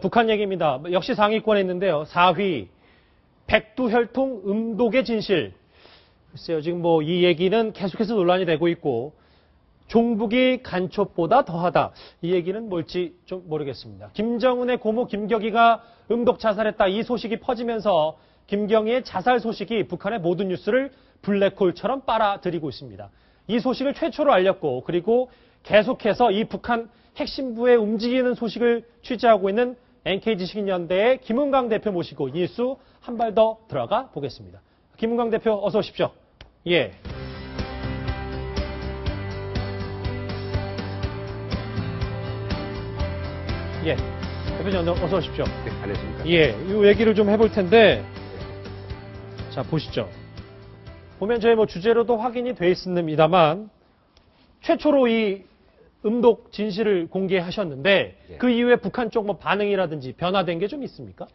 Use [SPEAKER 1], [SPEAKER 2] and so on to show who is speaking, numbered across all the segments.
[SPEAKER 1] 북한 얘기입니다. 역시 상위권에 있는데요. 4위, 백두혈통 음독의 진실. 글쎄요, 지금 뭐 이 얘기는 계속해서 논란이 되고 있고, 종북이 간첩보다 더하다. 이 얘기는 뭘지 좀 모르겠습니다. 김정은의 고모 김격희가 음독 자살했다. 이 소식이 퍼지면서 김경희의 자살 소식이 북한의 모든 뉴스를 블랙홀처럼 빨아들이고 있습니다. 이 소식을 최초로 알렸고, 그리고 계속해서 이 북한 핵심부에 움직이는 소식을 취재하고 있는 NK지식인연대의 김은강 대표 모시고 이 뉴스 한 발 더 들어가 보겠습니다. 김은강 대표 어서 오십시오. 예. 예. 대표님 어서 오십시오.
[SPEAKER 2] 네, 안녕하십니까.
[SPEAKER 1] 예. 이 얘기를 좀 해볼 텐데, 자, 보시죠. 보면 저희 뭐 주제로도 확인이 돼 있습니다만, 최초로 이 음독 진실을 공개하셨는데,
[SPEAKER 2] 예.
[SPEAKER 1] 그 이후에 북한 쪽 뭐 반응이라든지 변화된 게 좀 있습니까?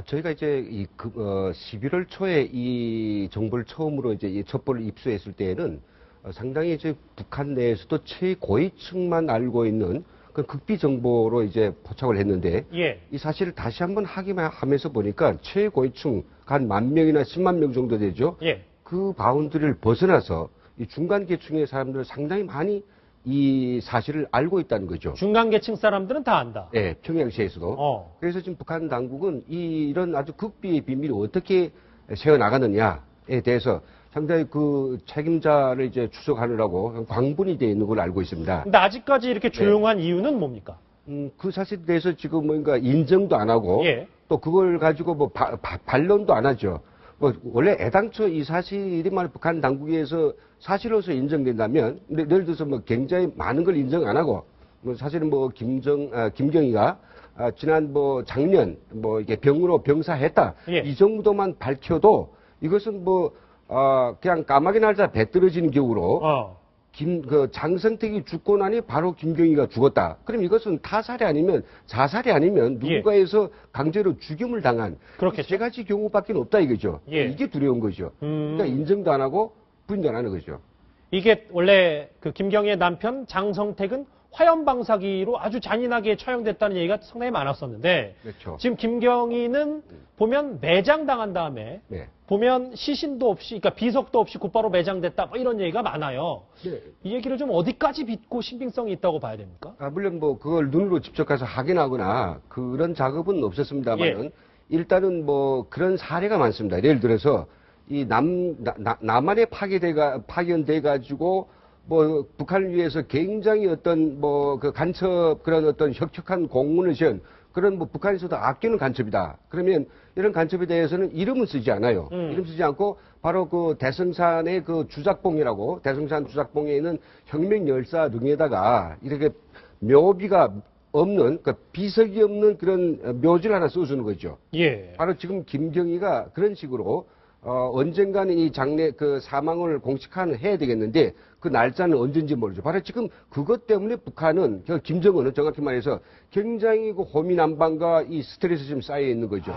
[SPEAKER 2] 저희가 이제 11월 초에 이 정보를 처음으로 이제 이 첩보를 입수했을 때에는 상당히 이제 북한 내에서도 최고위층만 알고 있는 그 극비 정보로 이제 포착을 했는데,
[SPEAKER 1] 예.
[SPEAKER 2] 이 사실을 다시 한번 확인하면서 보니까 최고위층 한 10,000명이나 10만 명 정도 되죠.
[SPEAKER 1] 예.
[SPEAKER 2] 그 바운드리를 벗어나서 이 중간 계층의 사람들 상당히 많이 이 사실을 알고 있다는 거죠.
[SPEAKER 1] 중간 계층 사람들은 다 안다.
[SPEAKER 2] 네, 평양시에서도. 그래서 지금 북한 당국은 이런 아주 극비의 비밀을 어떻게 세워나가느냐에 대해서 상당히 그 책임자를 이제 추적하느라고 광분이 되어 있는 걸로 알고 있습니다.
[SPEAKER 1] 근데 아직까지 이렇게 조용한 이유는 뭡니까?
[SPEAKER 2] 그 사실에 대해서 지금 뭔가 인정도 안 하고,
[SPEAKER 1] 예.
[SPEAKER 2] 또 그걸 가지고 뭐 반론도 안 하죠. 뭐 원래 애당초 이 사실이 만 북한 당국에서 사실로서 인정된다면, 예를 들어서 뭐 굉장히 많은 걸 인정 안 하고, 뭐 사실은 뭐 김경희가 지난 뭐 작년 뭐 이게 병으로 병사했다.
[SPEAKER 1] 예.
[SPEAKER 2] 이 정도만 밝혀도 이것은 뭐 그냥 까마귀 날짜 배 떨어지는 격으로 장성택이 죽고 나니 바로 김경희가 죽었다. 그럼 이것은 타살이 아니면 자살이 아니면 누군가에서 강제로 죽임을 당한
[SPEAKER 1] 그렇겠죠.
[SPEAKER 2] 세 가지 경우밖에 없다 이거죠.
[SPEAKER 1] 예.
[SPEAKER 2] 이게 두려운 거죠. 그러니까 인정도 안 하고 부인도 안 하는 거죠.
[SPEAKER 1] 이게 원래 그 김경희의 남편 장성택은 화염방사기로 아주 잔인하게 처형됐다는 얘기가 상당히 많았었는데,
[SPEAKER 2] 그렇죠.
[SPEAKER 1] 지금 김경희는 보면 매장당한 다음에
[SPEAKER 2] 네.
[SPEAKER 1] 보면 시신도 없이, 그러니까 비석도 없이 곧바로 매장됐다, 뭐 이런 얘기가 많아요.
[SPEAKER 2] 네.
[SPEAKER 1] 이 얘기를 좀 어디까지 믿고 신빙성이 있다고 봐야 됩니까?
[SPEAKER 2] 물론 뭐 그걸 눈으로 직접 가서 확인하거나 그런 작업은 없었습니다만은
[SPEAKER 1] 예.
[SPEAKER 2] 일단은 뭐 그런 사례가 많습니다. 예를 들어서 이 남한에 파견돼 가지고 뭐 북한을 위해서 굉장히 어떤 뭐 그 간첩 그런 어떤 혁혁한 공문을 지은 그런 뭐 북한에서도 아끼는 간첩이다. 그러면 이런 간첩에 대해서는 이름은 쓰지 않아요. 이름 쓰지 않고 바로 그 대성산의 그 주작봉이라고, 대성산 주작봉에 있는 혁명 열사 등에다가 이렇게 묘비가 없는, 그 비석이 없는 그런 묘지를 하나 써주는 거죠.
[SPEAKER 1] 예.
[SPEAKER 2] 바로 지금 김경희가 그런 식으로 언젠가는 이 장례 그 사망을 해야 되겠는데 그 날짜는 언젠지 모르죠. 바로 지금 그것 때문에 북한은, 김정은은 정확히 말해서 굉장히 그 호미난방과 이 스트레스 지금 쌓여 있는 거죠.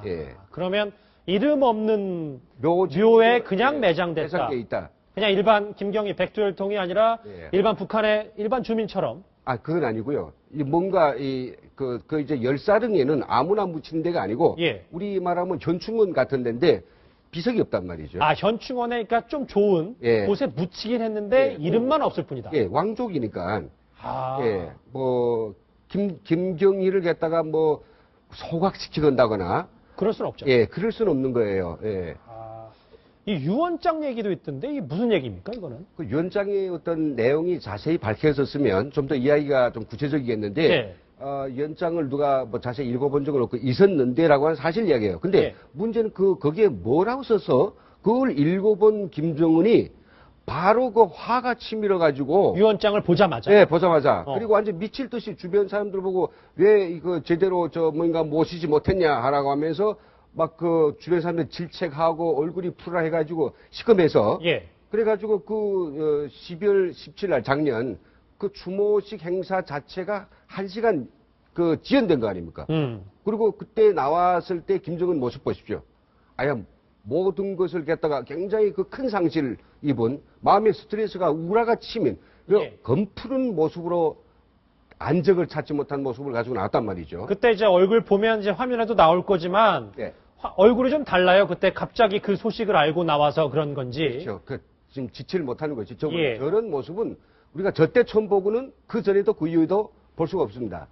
[SPEAKER 2] 예.
[SPEAKER 1] 그러면 이름 없는
[SPEAKER 2] 묘지,
[SPEAKER 1] 묘에 그냥
[SPEAKER 2] 예,
[SPEAKER 1] 매장됐다.
[SPEAKER 2] 매장돼 있다.
[SPEAKER 1] 그냥 일반 김경희 백두혈통이 아니라
[SPEAKER 2] 예.
[SPEAKER 1] 일반 북한의 일반 주민처럼.
[SPEAKER 2] 그건 아니고요. 뭔가 그 이제 열사등에는 아무나 묻히는 데가 아니고,
[SPEAKER 1] 예.
[SPEAKER 2] 우리 말하면 현충원 같은 데인데 비석이 없단 말이죠.
[SPEAKER 1] 현충원에 그러니까 좀 좋은
[SPEAKER 2] 예.
[SPEAKER 1] 곳에 묻히긴 했는데
[SPEAKER 2] 예.
[SPEAKER 1] 이름만 없을 뿐이다.
[SPEAKER 2] 예, 왕족이니까.
[SPEAKER 1] 아.
[SPEAKER 2] 예, 뭐 김경희를 갖다가 뭐 소각시키건다거나,
[SPEAKER 1] 그럴 수는 없죠.
[SPEAKER 2] 예, 그럴 수는 없는 거예요. 예.
[SPEAKER 1] 이 유언장 얘기도 있던데 이게 무슨 얘기입니까, 이거는?
[SPEAKER 2] 그 유언장의 어떤 내용이 자세히 밝혀졌으면 좀 더 이야기가 좀 구체적이겠는데,
[SPEAKER 1] 예.
[SPEAKER 2] 연장을 누가 뭐 자세히 읽어본 적은 없고 있었는데라고 하는 사실 이야기예요. 근데
[SPEAKER 1] 예.
[SPEAKER 2] 문제는 거기에 뭐라고 써서 그걸 읽어본 김정은이 바로 그 화가 치밀어가지고
[SPEAKER 1] 유언장을 보자마자.
[SPEAKER 2] 네, 보자마자.
[SPEAKER 1] 어.
[SPEAKER 2] 그리고 완전 미칠 듯이 주변 사람들 보고 왜 이거 제대로 뭔가 모시지 못했냐 하라고 하면서 막 그 주변 사람들 질책하고 얼굴이 푸라해가지고 시커매서.
[SPEAKER 1] 예.
[SPEAKER 2] 그래가지고 12월 17일 날 작년 그 추모식 행사 자체가 1시간 지연된 거 아닙니까? 그리고 그때 나왔을 때 김정은 모습 보십시오. 모든 것을 갖다가 굉장히 그 큰 상실을 입은 마음의 스트레스가 우라가 치민
[SPEAKER 1] 예.
[SPEAKER 2] 검푸른 모습으로 안적을 찾지 못한 모습을 가지고 나왔단 말이죠.
[SPEAKER 1] 그때 이제 얼굴 보면 이제 화면에도 나올 거지만
[SPEAKER 2] 네.
[SPEAKER 1] 얼굴이 좀 달라요. 그때 갑자기 그 소식을 알고 나와서 그런 건지.
[SPEAKER 2] 그렇죠. 지금 지치를 못하는 거지.
[SPEAKER 1] 예.
[SPEAKER 2] 저런 모습은 우리가 저때 처음 보고는 그 전에도 그 이후에도 볼 수가 없습니다.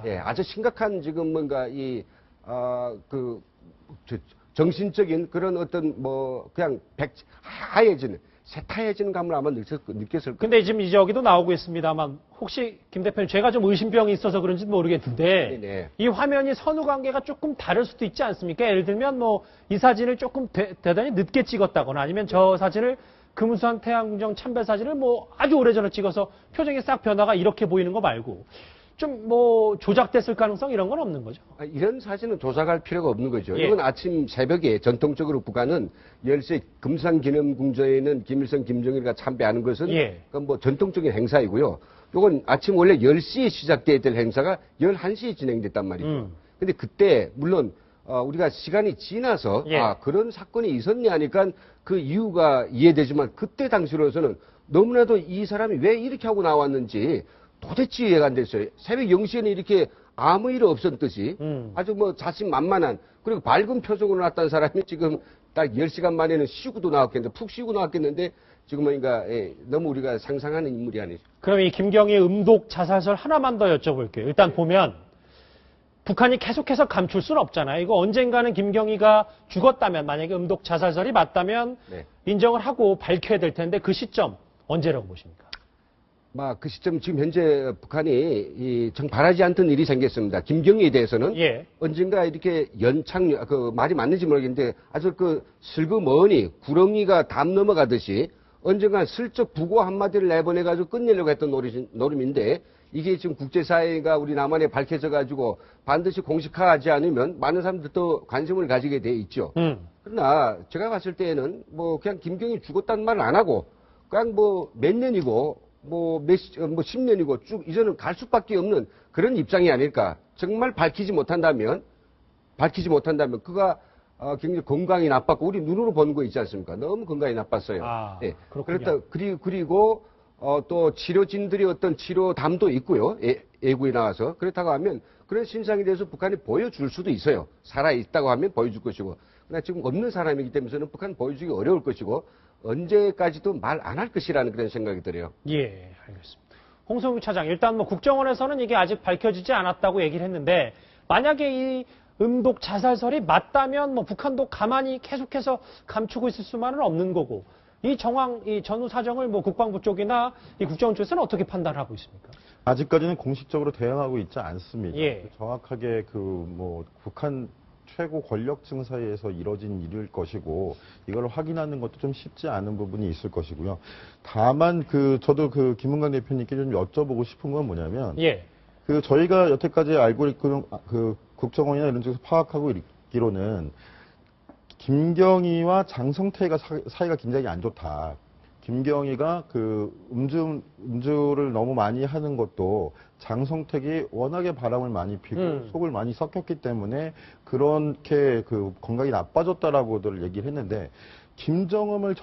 [SPEAKER 2] 예, 아주 심각한 지금 뭔가 정신적인 그런 어떤 그냥 하얘지는, 새타얘지는 감을 아마 느꼈을 거예요.
[SPEAKER 1] 근데 지금 여기도 나오고 있습니다만 혹시 김 대표님 제가 좀 의심병이 있어서 그런지 모르겠는데
[SPEAKER 2] 네네.
[SPEAKER 1] 이 화면이 선후 관계가 조금 다를 수도 있지 않습니까? 예를 들면 이 사진을 조금 대단히 늦게 찍었다거나 아니면 저 사진을 금수환 태양궁정 참배 사진을 아주 오래전에 찍어서 표정이 싹 변화가 이렇게 보이는 거 말고 좀 조작됐을 가능성 이런 건 없는 거죠?
[SPEAKER 2] 이런 사진은 조작할 필요가 없는 거죠.
[SPEAKER 1] 예.
[SPEAKER 2] 이건 아침 새벽에 전통적으로 북한은 10시 금산기념궁전에는 김일성, 김정일과 참배하는 것은
[SPEAKER 1] 예.
[SPEAKER 2] 그건 전통적인 행사이고요. 이건 아침 원래 10시에 시작돼야 될 행사가 11시에 진행됐단 말이죠. 근데 그때 물론 우리가 시간이 지나서
[SPEAKER 1] 예.
[SPEAKER 2] 그런 사건이 있었냐 하니까 그 이유가 이해되지만 그때 당시로서는 너무나도 이 사람이 왜 이렇게 하고 나왔는지 도대체 이해가 안 됐어요. 새벽 0시에는 이렇게 아무 일 없었듯이 아주 자신만만한 그리고 밝은 표정으로 나왔던 사람이 지금 딱 10시간 만에는 쉬고도 나왔겠는데 푹 쉬고 나왔겠는데 지금은 너무 우리가 상상하는 인물이 아니죠.
[SPEAKER 1] 그럼 이 김경희 음독 자살설 하나만 더 여쭤볼게요. 일단 보면 북한이 계속해서 감출 수는 없잖아요. 이거 언젠가는 김경희가 죽었다면 만약에 음독 자살설이 맞다면
[SPEAKER 2] 네.
[SPEAKER 1] 인정을 하고 밝혀야 될 텐데 그 시점 언제라고 보십니까?
[SPEAKER 2] 그 시점 지금 현재 북한이 정 바라지 않던 일이 생겼습니다. 김경희에 대해서는
[SPEAKER 1] 예.
[SPEAKER 2] 언젠가 이렇게 말이 맞는지 모르겠는데 아주 슬그머니 구렁이가 담 넘어가듯이 언젠가 슬쩍 부고 한마디를 내보내가지고 끝내려고 했던 노름인데 이게 지금 국제사회가 우리 남한에 밝혀져가지고 반드시 공식화하지 않으면 많은 사람들이 또 관심을 가지게 돼 있죠. 그러나 제가 봤을 때에는 그냥 김경희 죽었다는 말을 안 하고 그냥 몇 년이고 10년이고 쭉 이제는 갈 수밖에 없는 그런 입장이 아닐까. 정말 밝히지 못한다면 그가 굉장히 건강이 나빴고 우리 눈으로 보는 거 있지 않습니까? 너무 건강이 나빴어요. 네.
[SPEAKER 1] 그렇군요.
[SPEAKER 2] 그리고 또 치료진들이 어떤 치료담도 있고요. 예고에 나와서 그렇다고 하면 그런 신상에 대해서 북한이 보여줄 수도 있어요. 살아있다고 하면 보여줄 것이고. 그러나 지금 없는 사람이기 때문에 북한 보여주기 어려울 것이고 언제까지도 말 안 할 것이라는 그런 생각이 들어요.
[SPEAKER 1] 예, 알겠습니다. 홍성규 차장, 일단 국정원에서는 이게 아직 밝혀지지 않았다고 얘기를 했는데 만약에 이 음독 자살설이 맞다면 북한도 가만히 계속해서 감추고 있을 수만은 없는 거고 이 정황, 이 전후 사정을 국방부 쪽이나 이 국정원 쪽에서는 어떻게 판단하고 있습니까?
[SPEAKER 3] 아직까지는 공식적으로 대응하고 있지 않습니다.
[SPEAKER 1] 예.
[SPEAKER 3] 정확하게 북한 최고 권력층 사이에서 이뤄진 일일 것이고 이걸 확인하는 것도 좀 쉽지 않은 부분이 있을 것이고요. 다만 저도 김은강 대표님께 좀 여쭤보고 싶은 건 뭐냐면
[SPEAKER 1] 예.
[SPEAKER 3] 저희가 여태까지 알고 있는 국정원이나 이런 쪽에서 파악하고 있기로는 김경희와 장성태가 사이가 굉장히 안 좋다. 김경희가 음주를 너무 많이 하는 것도 장성택이 워낙에 바람을 많이 피고 속을 많이 섞였기 때문에 그렇게 건강이 나빠졌다라고들 얘기를 했는데 김정은을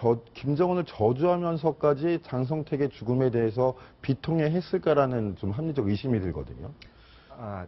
[SPEAKER 3] 저주하면서까지 장성택의 죽음에 대해서 비통해했을까라는 좀 합리적 의심이 들거든요.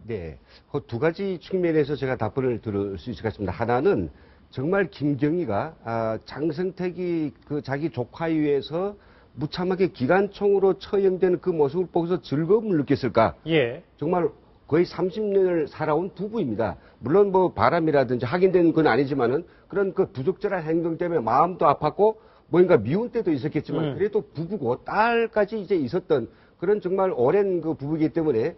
[SPEAKER 2] 네. 그 두 가지 측면에서 제가 답변을 들을 수 있을 것 같습니다. 하나는 정말 김경희가 장성택이 자기 조카에 의해서 무참하게 기관총으로 처형되는 그 모습을 보고서 즐거움을 느꼈을까?
[SPEAKER 1] 예.
[SPEAKER 2] 정말 거의 30년을 살아온 부부입니다. 물론 바람이라든지 확인된 건 아니지만은 그런 부적절한 행동 때문에 마음도 아팠고 뭔가 미운 때도 있었겠지만 그래도 부부고 딸까지 이제 있었던 그런 정말 오랜 부부이기 때문에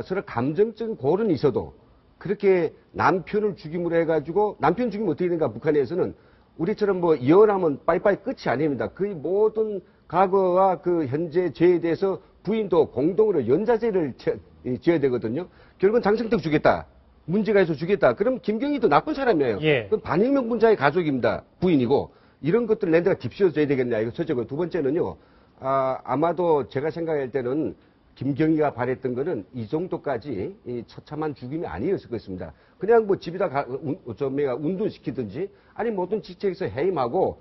[SPEAKER 2] 서로 감정적인 고른이 있어도 그렇게 남편을 죽임으로 해가지고 남편 죽이면 어떻게 되는가 북한에서는 우리처럼 이혼하면 빠이빠이 끝이 아닙니다. 거의 모든 과거와 현재 죄에 대해서 부인도 공동으로 연좌죄를 지어야 되거든요. 결국은 장성택 죽였다. 문제가 있어 죽였다. 그럼 김경희도 나쁜 사람이에요.
[SPEAKER 1] 예.
[SPEAKER 2] 그럼 반익명 분자의 가족입니다. 부인이고 이런 것들 랜드가 딥씌워줘야 되겠냐. 이거 첫째고 두 번째는요. 아마도 제가 생각할 때는 김경희가 바랬던 거는 이 정도까지 처참한 죽임이 아니었을 것입니다. 그냥 집에다 운동시키든지 아니 모든 직책에서 해임하고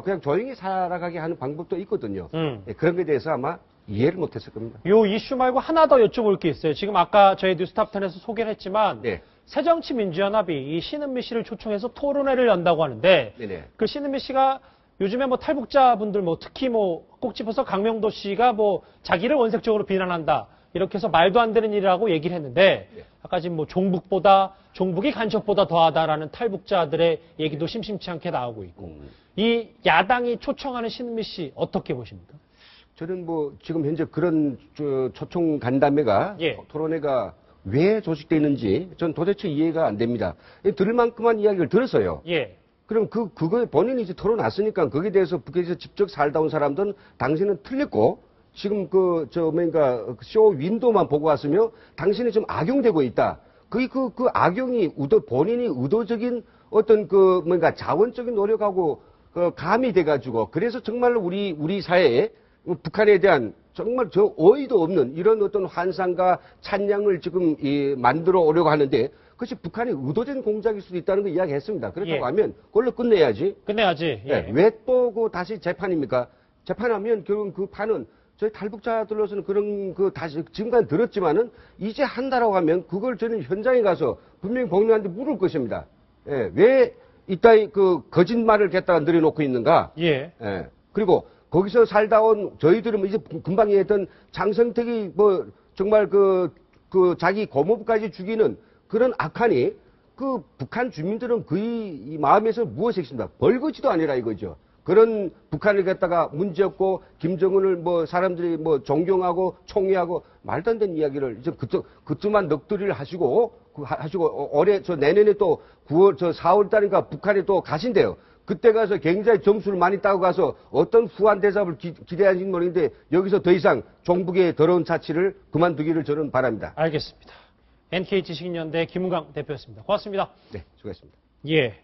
[SPEAKER 2] 그냥 조용히 살아가게 하는 방법도 있거든요. 그런 것에 대해서 아마 이해를 못했을 겁니다.
[SPEAKER 1] 요 이슈 말고 하나 더 여쭤볼 게 있어요. 지금 아까 저희 뉴스탑10에서 소개를 했지만
[SPEAKER 2] 네.
[SPEAKER 1] 새정치민주연합이 이 신은미 씨를 초청해서 토론회를 연다고 하는데
[SPEAKER 2] 네네.
[SPEAKER 1] 그 신은미 씨가 요즘에 뭐 탈북자분들 뭐 특히 뭐 꼭 집어서 강명도 씨가 뭐 자기를 원색적으로 비난한다 이렇게 해서 말도 안 되는 일이라고 얘기를 했는데
[SPEAKER 2] 네.
[SPEAKER 1] 아까 지금 뭐 종북이 간첩보다 더하다라는 탈북자들의 얘기도 심심치 않게 나오고 있고 이 야당이 초청하는 신은미 씨 어떻게 보십니까?
[SPEAKER 2] 저는 뭐 지금 현재 그런 초청 간담회가
[SPEAKER 1] 예.
[SPEAKER 2] 토론회가 왜 조직되어 있는지 전 도대체 이해가 안 됩니다. 들을 만큼만 이야기를 들었어요.
[SPEAKER 1] 예.
[SPEAKER 2] 그럼 그거에 본인이 이제 털어놨으니까 거기에 대해서 북에서 직접 살다 온 사람들은 당신은 틀렸고 지금 쇼 윈도우만 보고 왔으며 당신이 좀 악용되고 있다. 그 악용이 본인이 의도적인 어떤 자원적인 노력하고 감이 돼가지고 그래서 정말로 우리 사회에 북한에 대한 정말 어이도 없는 이런 어떤 환상과 찬양을 지금 만들어 오려고 하는데 그것이 북한의 의도된 공작일 수도 있다는 걸 이야기했습니다. 그렇다고
[SPEAKER 1] 예.
[SPEAKER 2] 하면 그걸로 끝내야지.
[SPEAKER 1] 끝내야지. 예.
[SPEAKER 2] 네, 왜 또 다시 재판입니까? 재판하면 결국 그 판은 저희 탈북자들로서는 그런 다시 지금까지 들었지만은 이제 한다라고 하면 그걸 저는 현장에 가서 분명히 법무부한테 물을 것입니다. 예, 왜 이따위 거짓말을 갖다가 늘여놓고 있는가?
[SPEAKER 1] 예.
[SPEAKER 2] 예. 그리고 거기서 살다 온 저희들은 이제 금방 얘기했던 장성택이 뭐 정말 자기 고모부까지 죽이는 그런 악한이 북한 주민들은 이 마음에서 무엇이 있습니다. 벌거지도 아니라 이거죠. 그런 북한을 갖다가 문제없고 김정은을 사람들이 존경하고 총애하고 말도 안 되는 이야기를 이제 그쯤만 넋두리를 하시고 올해 내년에 또 4월 달인가 북한에 또 가신대요. 그때 가서 굉장히 점수를 많이 따고 가서 어떤 후한 대접을 기대하는지 모르겠는데 여기서 더 이상 종북의 더러운 자치를 그만두기를 저는 바랍니다.
[SPEAKER 1] 알겠습니다. NK지식인연대 김은강 대표였습니다. 고맙습니다.
[SPEAKER 2] 네, 수고하셨습니다.
[SPEAKER 1] 예.